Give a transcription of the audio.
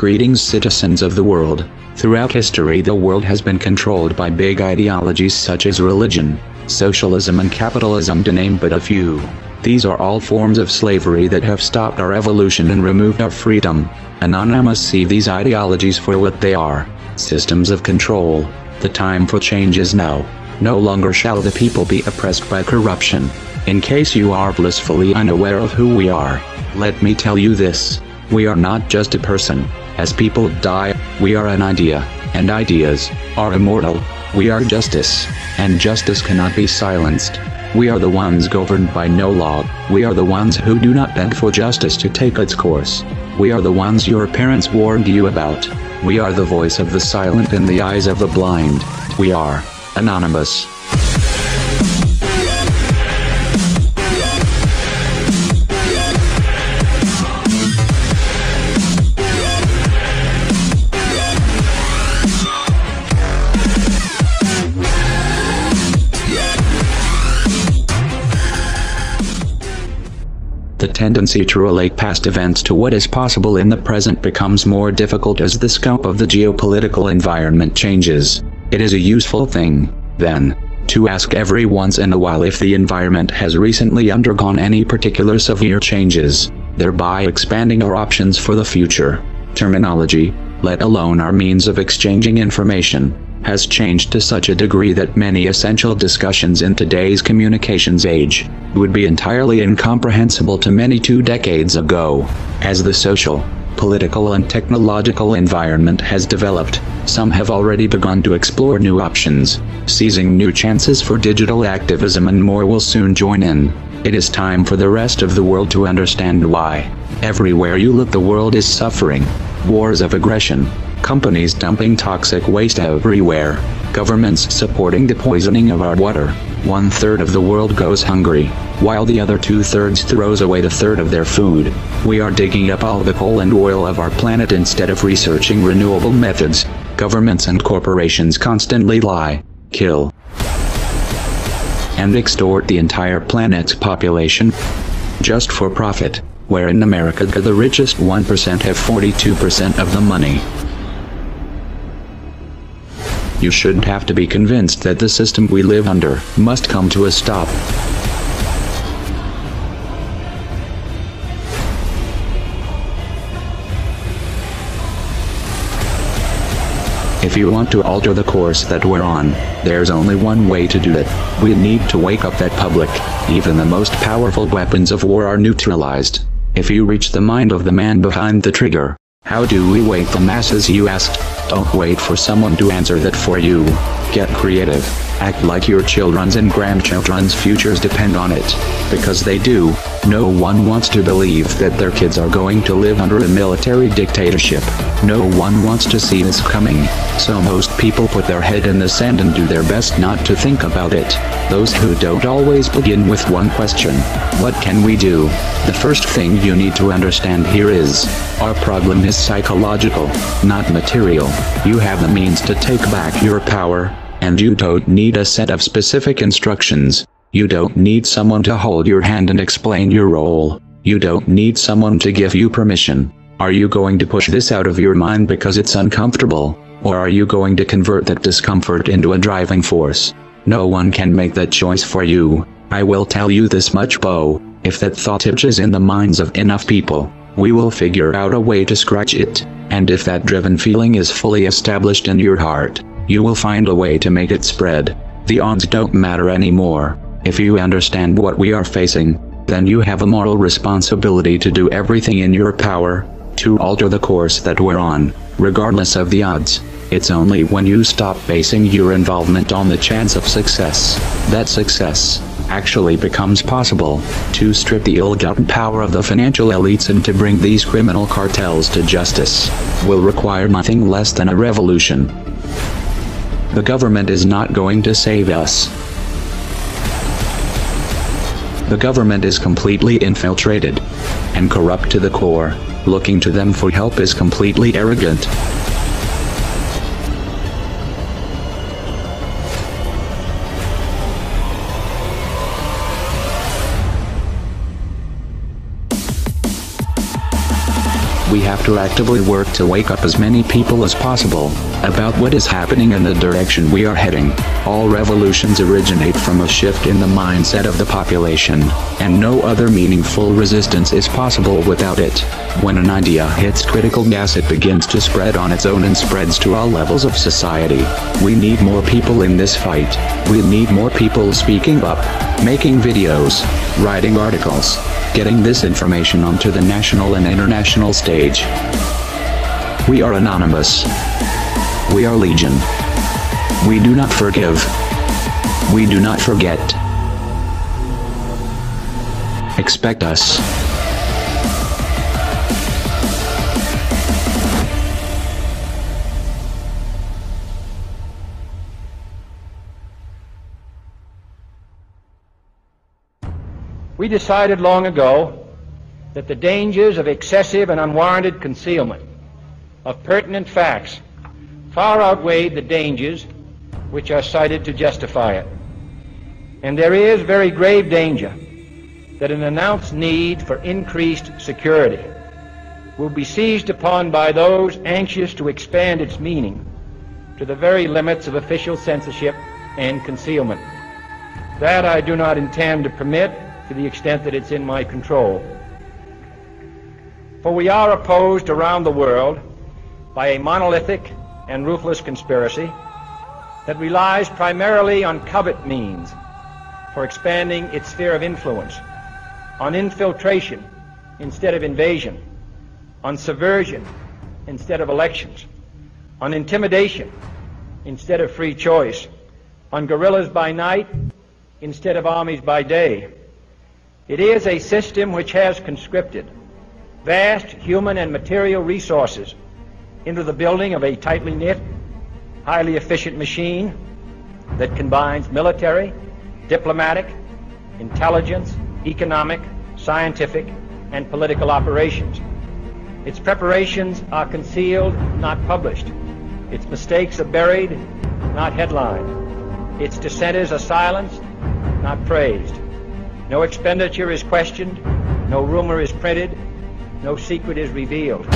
Greetings, citizens of the world. Throughout history, the world has been controlled by big ideologies such as religion, socialism and capitalism, to name but a few. These are all forms of slavery that have stopped our evolution and removed our freedom. Anonymous see these ideologies for what they are: systems of control. The time for change is now. No longer shall the people be oppressed by corruption. In case you are blissfully unaware of who we are, let me tell you this: we are not just a person. As people die, we are an idea, and ideas are immortal. We are justice, and justice cannot be silenced. We are the ones governed by no law. We are the ones who do not beg for justice to take its course. We are the ones your parents warned you about. We are the voice of the silent in the eyes of the blind. We are anonymous. The tendency to relate past events to what is possible in the present becomes more difficult as the scope of the geopolitical environment changes. It is a useful thing, then, to ask every once in a while if the environment has recently undergone any particular severe changes, thereby expanding our options for the future. Terminology, let alone our means of exchanging information, has changed to such a degree that many essential discussions in today's communications age would be entirely incomprehensible to many 2 decades ago. As the social, political and technological environment has developed, some have already begun to explore new options, seizing new chances for digital activism, and more will soon join in. It is time for the rest of the world to understand why. Everywhere you look, the world is suffering. Wars of aggression, companies dumping toxic waste everywhere, governments supporting the poisoning of our water. 1/3 of the world goes hungry, while the other 2/3 throws away the third of their food. We are digging up all the coal and oil of our planet instead of researching renewable methods. Governments and corporations constantly lie, kill, and extort the entire planet's population, just for profit, where in America the richest 1% have 42% of the money. You shouldn't have to be convinced that the system we live under must come to a stop. If you want to alter the course that we're on, there's only one way to do it. We need to wake up that public. Even the most powerful weapons of war are neutralized if you reach the mind of the man behind the trigger. How do we wake the masses, you asked? Don't wait for someone to answer that for you. Get creative. Act like your children's and grandchildren's futures depend on it. Because they do. No one wants to believe that their kids are going to live under a military dictatorship. No one wants to see this coming. So most people put their head in the sand and do their best not to think about it. Those who don't always begin with one question: what can we do? The first thing you need to understand here is, our problem is psychological, not material. You have the means to take back your power, and you don't need a set of specific instructions. You don't need someone to hold your hand and explain your role. You don't need someone to give you permission. Are you going to push this out of your mind because it's uncomfortable, or are you going to convert that discomfort into a driving force? No one can make that choice for you. I will tell you this much, Bo: if that thought itches in the minds of enough people, we will figure out a way to scratch it. And if that driven feeling is fully established in your heart, you will find a way to make it spread. The odds don't matter anymore. If you understand what we are facing, then you have a moral responsibility to do everything in your power to alter the course that we're on, regardless of the odds. It's only when you stop basing your involvement on the chance of success that success actually becomes possible. To strip the ill-gotten power of the financial elites and to bring these criminal cartels to justice will require nothing less than a revolution. The government is not going to save us. The government is completely infiltrated and corrupt to the core. Looking to them for help is completely arrogant. We have to actively work to wake up as many people as possible about what is happening and the direction we are heading. All revolutions originate from a shift in the mindset of the population, and no other meaningful resistance is possible without it. When an idea hits critical mass, it begins to spread on its own and spreads to all levels of society. We need more people in this fight. We need more people speaking up, making videos, writing articles, getting this information onto the national and international stage. We are anonymous. We are legion. We do not forgive. We do not forget. Expect us. We decided long ago that the dangers of excessive and unwarranted concealment of pertinent facts far outweighed the dangers which are cited to justify it. And there is very grave danger that an announced need for increased security will be seized upon by those anxious to expand its meaning to the very limits of official censorship and concealment. That I do not intend to permit to the extent that it's in my control. For we are opposed around the world by a monolithic and ruthless conspiracy that relies primarily on covert means for expanding its sphere of influence, on infiltration instead of invasion, on subversion instead of elections, on intimidation instead of free choice, on guerrillas by night instead of armies by day. It is a system which has conscripted vast human and material resources into the building of a tightly knit, highly efficient machine that combines military, diplomatic, intelligence, economic, scientific, and political operations. Its preparations are concealed, not published. Its mistakes are buried, not headlined. Its dissenters are silenced, not praised. No expenditure is questioned, no rumor is printed, no secret is revealed.